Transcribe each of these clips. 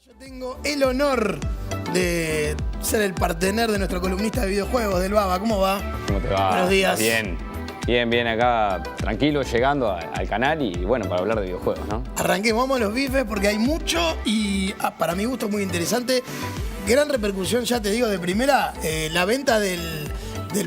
Yo tengo el honor de ser el partener de nuestro columnista de videojuegos, del Baba. ¿Cómo va? ¿Cómo te va? Buenos días. Bien acá, tranquilo, llegando al canal y bueno, para hablar de videojuegos, ¿no? Arranquemos, vamos a los bifes porque hay mucho y para mi gusto muy interesante. Gran repercusión, ya te digo, de primera, la venta del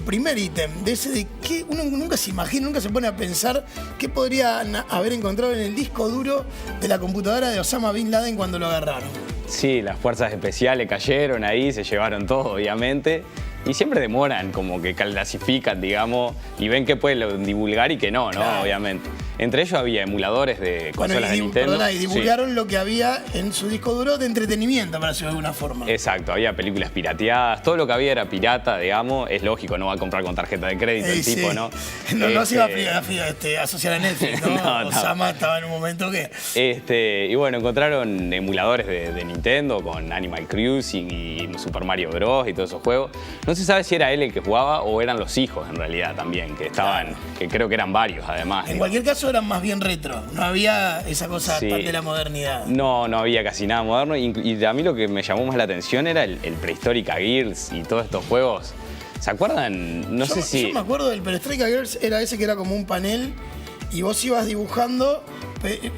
primer ítem, de ese de que uno nunca se imagina, nunca se pone a pensar qué podrían haber encontrado en el disco duro de la computadora de Osama Bin Laden cuando lo agarraron. Sí, las fuerzas especiales cayeron ahí, se llevaron todo, obviamente. Y siempre demoran, como que clasifican, digamos, y ven que pueden divulgar y que no, Claro. Obviamente. Entre ellos había emuladores de consolas de Nintendo. Perdona, y divulgaron lo que había en su disco duro de entretenimiento, para decirlo de alguna forma. Exacto, había películas pirateadas, todo lo que había era pirata, digamos. Es lógico, no va a comprar con tarjeta de crédito el tipo, ¿no? No se iba a asociar a Netflix, ¿no? No. Osama estaba en un momento que... Y bueno, encontraron emuladores de Nintendo con Animal Crossing y Super Mario Bros. Y todos esos juegos. No se sabe si era él el que jugaba o eran los hijos en realidad también, que estaban, Claro. que creo que eran varios además. En cualquier caso eran más bien retro, no había esa cosa Sí. tan de la modernidad. No había casi nada moderno y a mí lo que me llamó más la atención era el Prehistorica Girls y todos estos juegos. ¿Se acuerdan? No sé si... Yo me acuerdo del Prehistorica Girls, era ese que era como un panel y vos ibas dibujando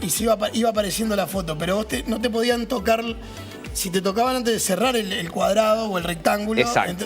y iba apareciendo la foto, pero vos no te podían tocar. Si te tocaban antes de cerrar el cuadrado o el rectángulo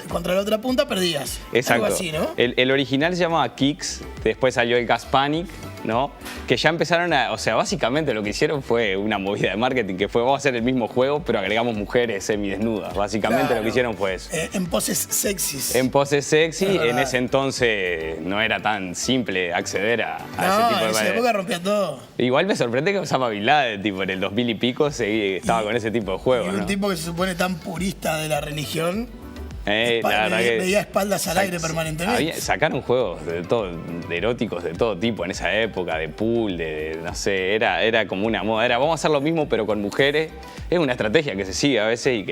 contra la otra punta, perdías. Exacto. Algo así, ¿no? El original se llamaba Kicks, después salió el Gas Panic, ¿no? Que ya empezaron a... O sea, básicamente lo que hicieron fue una movida de marketing, que fue, vamos a hacer el mismo juego, pero agregamos mujeres semidesnudas. Básicamente Claro. lo que hicieron fue eso. En poses sexys. En poses sexy, Es verdad. en ese entonces no era tan simple acceder a ese No, tipo de... en esa época rompía todo. Igual me sorprende que Osama Bin Laden, tipo, en el 2000 y pico, estaba con ese tipo de juegos, Y un ¿no? tipo que se supone tan purista de la religión, La verdad que... veía espaldas al aire permanentemente. Sacaron juegos de eróticos de todo tipo en esa época, de pool, no sé, era como una moda. Era, vamos a hacer lo mismo pero con mujeres. Es una estrategia que se sigue a veces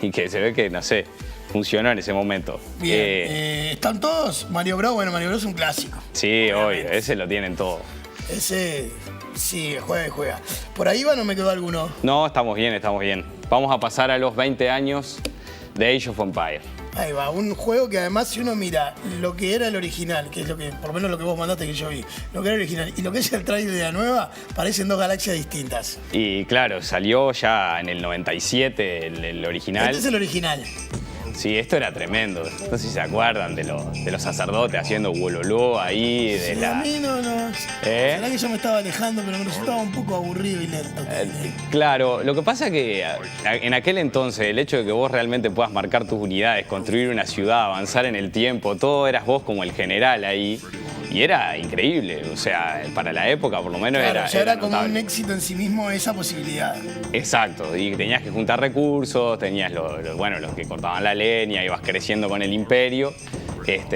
y que se ve que, no sé, funcionó en ese momento. Bien, ¿están todos? Mario Bros, bueno, Mario Bros es un clásico. Sí, obvio, ese lo tienen todo. Ese, sí, juega. ¿Por ahí va o no me quedó alguno? No, estamos bien. Vamos a pasar a los 20 años de Age of Empires. Ahí va, un juego que además si uno mira lo que era el original, que es lo que, por lo menos lo que vos mandaste que yo vi, lo que era el original y lo que es el trailer de la nueva, parecen dos galaxias distintas. Y claro, salió ya en el 97 el original. Este es el original. Sí, esto era tremendo. No sé si se acuerdan de los sacerdotes haciendo wololó ahí. Sí, a mí no. ¿Eh? Será que yo me estaba alejando, pero me resultaba un poco aburrido y lento. Claro, lo que pasa es que en aquel entonces el hecho de que vos realmente puedas marcar tus unidades, construir una ciudad, avanzar en el tiempo, todo eras vos como el general ahí. Y era increíble, o sea, para la época por lo menos Claro, ya era como notable. un éxito en sí mismo esa posibilidad. Exacto, y tenías que juntar recursos, tenías los que cortaban la leña, ibas creciendo con el imperio,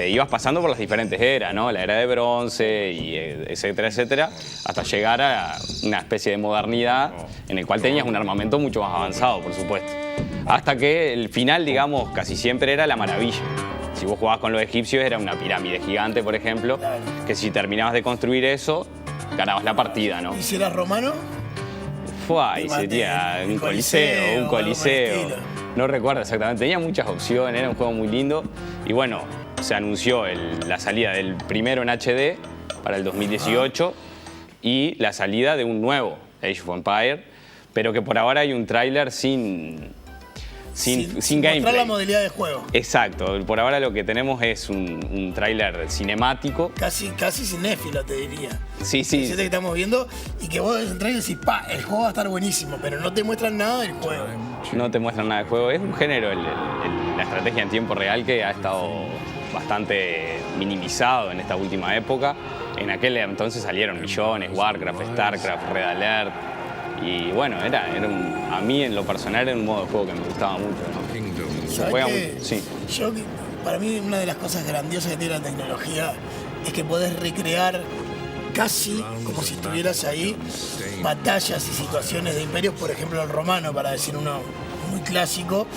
ibas pasando por las diferentes eras, ¿no? La era de bronce, y etcétera, hasta llegar a una especie de modernidad en el cual tenías un armamento mucho más avanzado, por supuesto. Hasta que el final, digamos, casi siempre era la maravilla. Si vos jugabas con los egipcios era una pirámide gigante, por ejemplo, que si terminabas de construir eso, ganabas la partida, ¿no? ¿Y si eras romano? Y sería un coliseo. No recuerdo exactamente, tenía muchas opciones, era un juego muy lindo. Y bueno, se anunció la salida del primero en HD para el 2018 y la salida de un nuevo Age of Empires, pero que por ahora hay un tráiler sin gameplay. Mostrar la modalidad de juego. Exacto, por ahora lo que tenemos es un tráiler cinemático. Casi cinéfilo, te diría. Sí. Que estamos viendo y que vos ves el trailer y decís, el juego va a estar buenísimo, pero no te muestran nada del juego. No te muestran nada del juego. Es un género, la estrategia en tiempo real, que ha estado bastante minimizado en esta última época. En aquel entonces salieron millones, Warcraft, Starcraft, Red Alert. Y bueno, a mí en lo personal era un modo de juego que me gustaba mucho, ¿no? ¿Sabés Juega qué? sí. Para mí una de las cosas grandiosas que tiene la tecnología es que podés recrear casi como si estuvieras ahí batallas y situaciones de imperios, por ejemplo el romano, para decir uno muy clásico,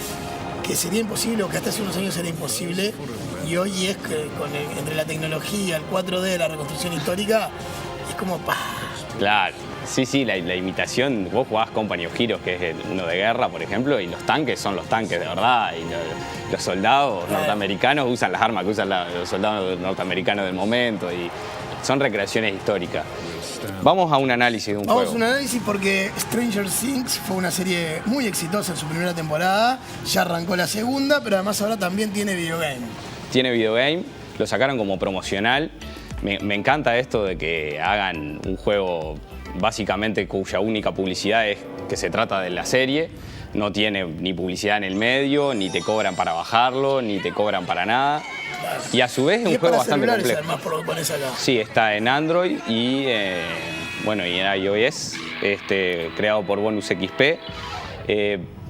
que sería imposible, o que hasta hace unos años era imposible, y hoy es que entre la tecnología, el 4D, la reconstrucción histórica, es como Claro. Sí, la imitación. Vos jugabas Company of Heroes, que es uno de guerra, por ejemplo, y los tanques son los tanques de verdad. Y los soldados norteamericanos usan las armas que usan los soldados norteamericanos del momento. Y son recreaciones históricas. Vamos a un análisis de un juego. Vamos a un análisis porque Stranger Things fue una serie muy exitosa en su primera temporada. Ya arrancó la segunda, pero además ahora también tiene videogame. Tiene videogame, lo sacaron como promocional. Me encanta esto de que hagan un juego básicamente cuya única publicidad es que se trata de la serie. No tiene ni publicidad en el medio, ni te cobran para bajarlo, ni te cobran para nada. Y a su vez es un juego bastante complejo. Además, por lo que pones acá. Sí, está en Android y, bueno, y en iOS, creado por Bonus XP.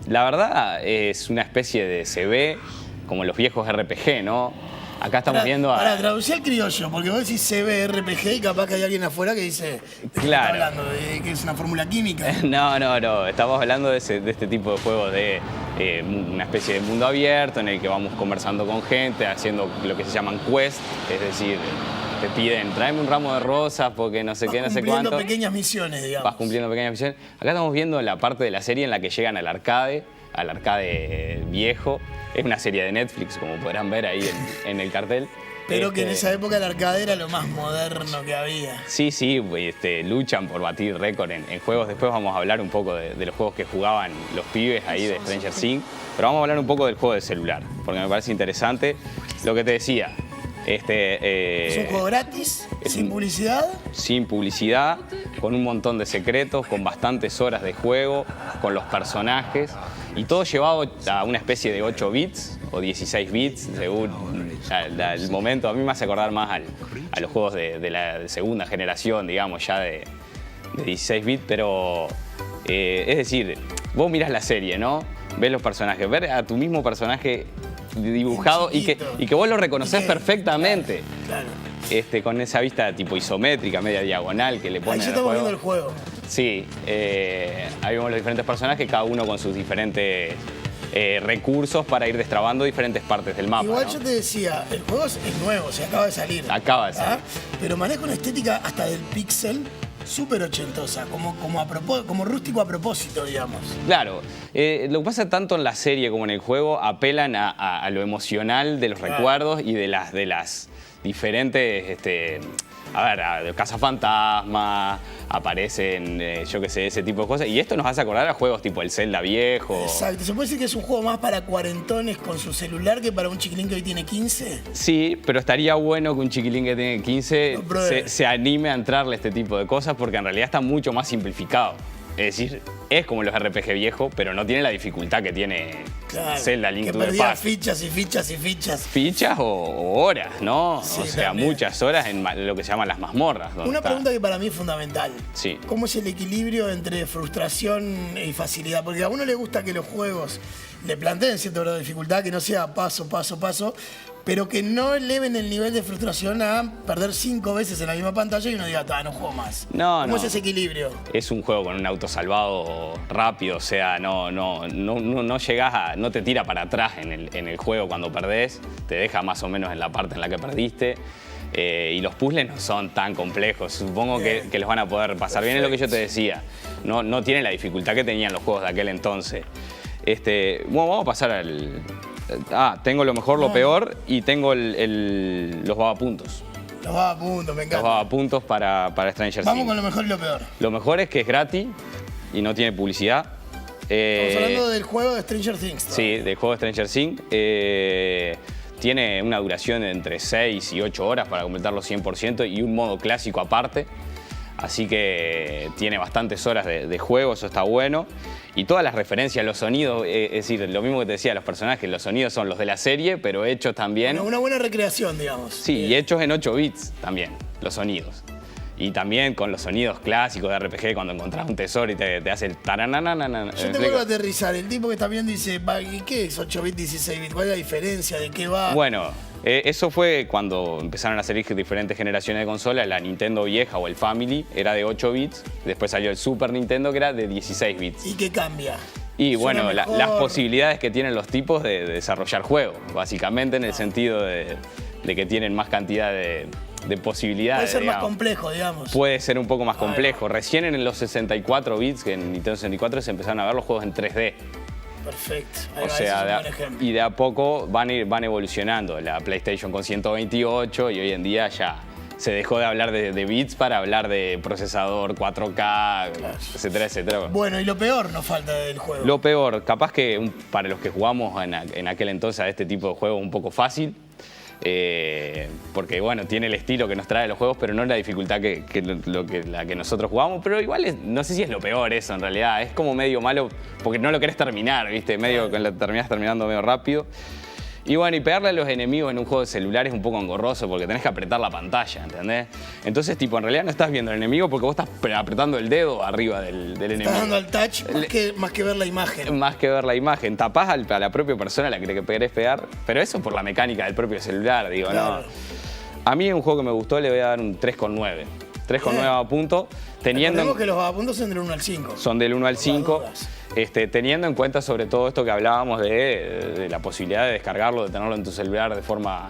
La verdad es una especie de CB, como los viejos RPG, ¿no? Acá estamos viendo a... Para traducir al criollo, porque vos decís CBRPG y capaz que hay alguien afuera que dice... ¿De qué Claro. está hablando? ¿De que es una fórmula química? No. Estamos hablando de este tipo de juegos de una especie de mundo abierto en el que vamos conversando con gente, haciendo lo que se llaman quests, es decir, te piden, tráeme un ramo de rosas porque no sé qué, no sé cuánto. Cumpliendo pequeñas misiones, digamos. Vas cumpliendo pequeñas misiones. Acá estamos viendo la parte de la serie en la que llegan al arcade viejo. Es una serie de Netflix, como podrán ver ahí en el cartel. Pero que en esa época el arcade era lo más moderno que había. Sí, luchan por batir récord en juegos. Después vamos a hablar un poco de los juegos que jugaban los pibes ahí de Stranger Things. Pero vamos a hablar un poco del juego de celular, porque me parece interesante. Lo que te decía, es un juego gratis, sin publicidad. Sin publicidad, con un montón de secretos, con bastantes horas de juego, con los personajes. Y todo llevado a una especie de 8 bits o 16 bits, según el momento. A mí me hace acordar más a los juegos de la segunda generación, digamos, ya de 16 bits. Pero, es decir, vos mirás la serie, ¿no? Ves los personajes, ver a tu mismo personaje dibujado y que vos lo reconocés perfectamente. Claro. Con esa vista tipo isométrica, media diagonal que le ponen Ahí ya al estamos juego. viendo el juego. Sí, ahí vemos los diferentes personajes, cada uno con sus diferentes recursos para ir destrabando diferentes partes del mapa. Igual ¿no? yo te decía, el juego es nuevo, o sea, acaba de salir. Acaba de salir. Pero maneja una estética hasta del pixel súper ochentosa, como rústico a propósito, digamos. Claro, lo que pasa tanto en la serie como en el juego apelan a lo emocional de los recuerdos y de las diferentes... de cazafantasmas, aparecen, yo qué sé, ese tipo de cosas. Y esto nos hace acordar a juegos tipo el Zelda viejo. Exacto. ¿Se puede decir que es un juego más para cuarentones con su celular que para un chiquilín que hoy tiene 15? Sí, pero estaría bueno que un chiquilín que tiene 15 se anime a entrarle a este tipo de cosas porque en realidad está mucho más simplificado. Es decir, es como los RPG viejos, pero no tiene la dificultad que tiene Zelda Link to the Past. Fichas y fichas y fichas. Fichas o horas, ¿no? Sí, o sea, también. muchas horas en lo que se llaman las mazmorras. Una pregunta que para mí es fundamental. Sí. ¿Cómo es el equilibrio entre frustración y facilidad? Porque a uno le gusta que los juegos le planteen cierto grado de dificultad, que no sea paso, pero que no eleven el nivel de frustración a perder 5 veces en la misma pantalla y uno diga, no juego más. ¿Cómo es ese equilibrio? Es un juego con un auto salvado rápido, o sea, no llegás a... No te tira para atrás en el juego cuando perdés, te deja más o menos en la parte en la que perdiste. Y los puzzles no son tan complejos, supongo que los van a poder pasar bien, es lo que yo te decía. No tienen la dificultad que tenían los juegos de aquel entonces. Bueno, vamos a pasar al... tengo lo mejor, lo peor y tengo los babapuntos. Los babapuntos, me encanta. Los babapuntos para Stranger Things. Vamos con lo mejor y lo peor. Lo mejor es que es gratis y no tiene publicidad. Estamos hablando del juego de Stranger Things, ¿no? Sí, del juego de Stranger Things. Tiene una duración de entre 6 y 8 horas para completarlo 100% y un modo clásico aparte. Así que tiene bastantes horas de juego, eso está bueno. Y todas las referencias, los sonidos, es decir, lo mismo que te decía, los personajes, los sonidos son los de la serie, pero hechos también... Una buena recreación, digamos. Sí, y hechos en 8 bits también, los sonidos. Y también con los sonidos clásicos de RPG, cuando encontrás un tesoro y te hace el tarananana. Yo te vuelvo a aterrizar. El tipo que está viendo dice, ¿y qué es 8 bits, 16 bits? ¿Cuál es la diferencia? ¿De qué va? Bueno, eso fue cuando empezaron a salir diferentes generaciones de consolas. La Nintendo vieja o el Family era de 8 bits. Después salió el Super Nintendo que era de 16 bits. ¿Y qué cambia? Y bueno, las posibilidades que tienen los tipos de desarrollar juegos, básicamente en el sentido de que tienen más cantidad de de posibilidades. Puede ser más digamos. complejo, digamos. Puede ser un poco más complejo. Recién en los 64 bits, que en Nintendo 64 se empezaron a ver los juegos en 3D. Perfecto. Ahí O va, sea, ese es un buen ejemplo. y de a poco van evolucionando. La PlayStation con 128 y hoy en día ya se dejó de hablar de bits para hablar de procesador 4K, etcétera, etcétera. Bueno, y lo peor nos falta del juego. Lo peor, capaz que para los que jugamos en aquel entonces a este tipo de juegos un poco fácil, porque bueno, tiene el estilo que nos trae los juegos, pero no la dificultad la que nosotros jugamos, pero igual no sé si es lo peor eso en realidad, es como medio malo porque no lo querés terminar, ¿viste? Medio que lo terminás terminando medio rápido. Y bueno, y pegarle a los enemigos en un juego de celular es un poco engorroso porque tenés que apretar la pantalla, ¿entendés? Entonces, tipo, en realidad no estás viendo al enemigo porque vos estás apretando el dedo arriba del enemigo. Estás dando al touch más que ver la imagen. Más que ver la imagen. Tapás a la propia persona a la que querés pegar, pero eso por la mecánica del propio celular, digo, Claro. no. A mí un juego que me gustó le voy a dar un 3,9. 3,9 a punto, Recordemos que los vagabundos son del 1 al 5. son del 1 al 5. dudas. Teniendo en cuenta sobre todo esto que hablábamos de la posibilidad de descargarlo, de tenerlo en tu celular de forma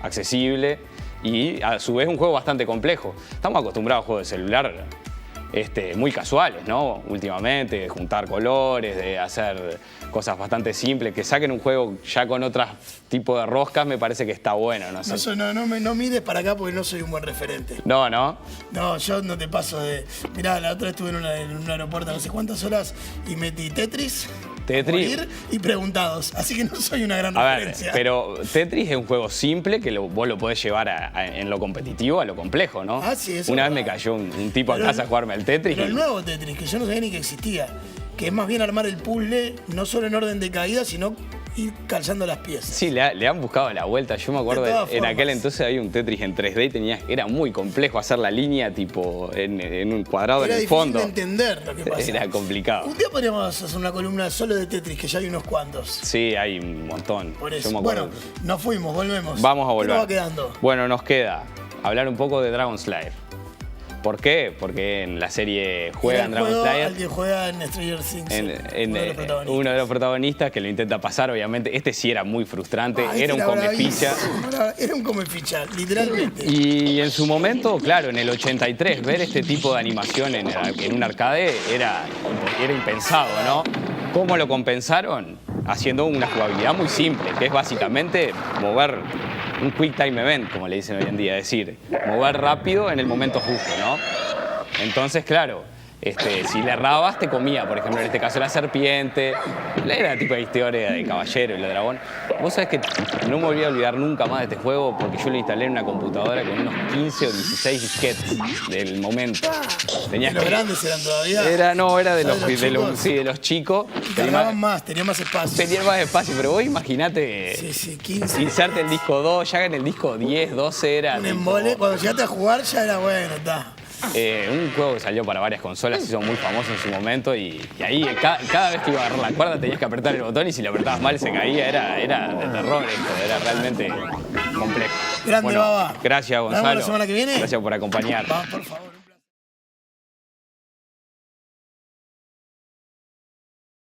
accesible y a su vez un juego bastante complejo. Estamos acostumbrados a juegos de celular muy casuales, ¿no? Últimamente, de juntar colores, de hacer cosas bastante simples, que saquen un juego ya con otro tipo de roscas me parece que está bueno, no sé. No mires para acá porque no soy un buen referente. No, ¿no? No, yo no te paso de... Mirá, la otra vez estuve en un aeropuerto no sé cuántas horas y metí Tetris, morir y Preguntados. Así que no soy una gran A ver, referencia. pero Tetris es un juego simple que vos lo podés llevar en lo competitivo a lo complejo, ¿no? Ah, sí, eso Una es vez me verdad. cayó un tipo a Pero casa a jugarme al Tetris. Pero el nuevo Tetris, que yo no sabía ni que existía, que es más bien armar el puzzle, no solo en orden de caída, sino ir calzando las piezas. Sí, le han buscado la vuelta. Yo me acuerdo, De todas en aquel formas. entonces había un Tetris en 3D y era muy complejo hacer la línea tipo en un cuadrado Era en el difícil fondo. de entender lo que pasa. Era complicado. Un día podríamos hacer una columna solo de Tetris, que ya hay unos cuantos. Sí, hay un montón. Por Yo eso. me acuerdo. Bueno, nos fuimos, volvemos. Vamos a ¿Qué volver. nos va quedando? Bueno, nos queda hablar un poco de Dragon Slayer. ¿Por qué? Porque en la serie juegan Era el Dragon juego Slayer. al que juega en Stranger Things. Uno de los protagonistas que lo intenta pasar, obviamente. Este sí era muy frustrante, Ah, era un comeficha. Era un comeficha, literalmente. Y en su momento, claro, en el 83, ver este tipo de animación en un arcade era impensado, ¿no? ¿Cómo lo compensaron? Haciendo una jugabilidad muy simple, que es básicamente mover un quick time event, como le dicen hoy en día, es decir, mover rápido en el momento justo, ¿no? Entonces, claro, si le errabas te comía, por ejemplo, en este caso la serpiente, era tipo de historia de caballero y de dragón. Vos sabés que no me volví a olvidar nunca más de este juego porque yo lo instalé en una computadora con unos 15 o 16 disquetes del momento. Tenías Los que- grandes eran todavía. Era de ¿De los chicos. Y cargaban más, tenía más espacio. Tenía más espacio, pero vos imaginate Sí, 15. inserte el disco 2, ya en el disco 10, 12 era Un tipo, embole. Cuando llegaste a jugar ya era bueno, está. un juego que salió para varias consolas, hizo muy famoso en su momento y ahí cada vez que iba a agarrar la cuerda tenías que apretar el botón y si lo apretabas mal se caía, era de terror esto, era realmente complejo. Grande, Baba. Gracias Nos vemos Gonzalo. la semana que viene. Gracias por acompañarnos. Va, por favor.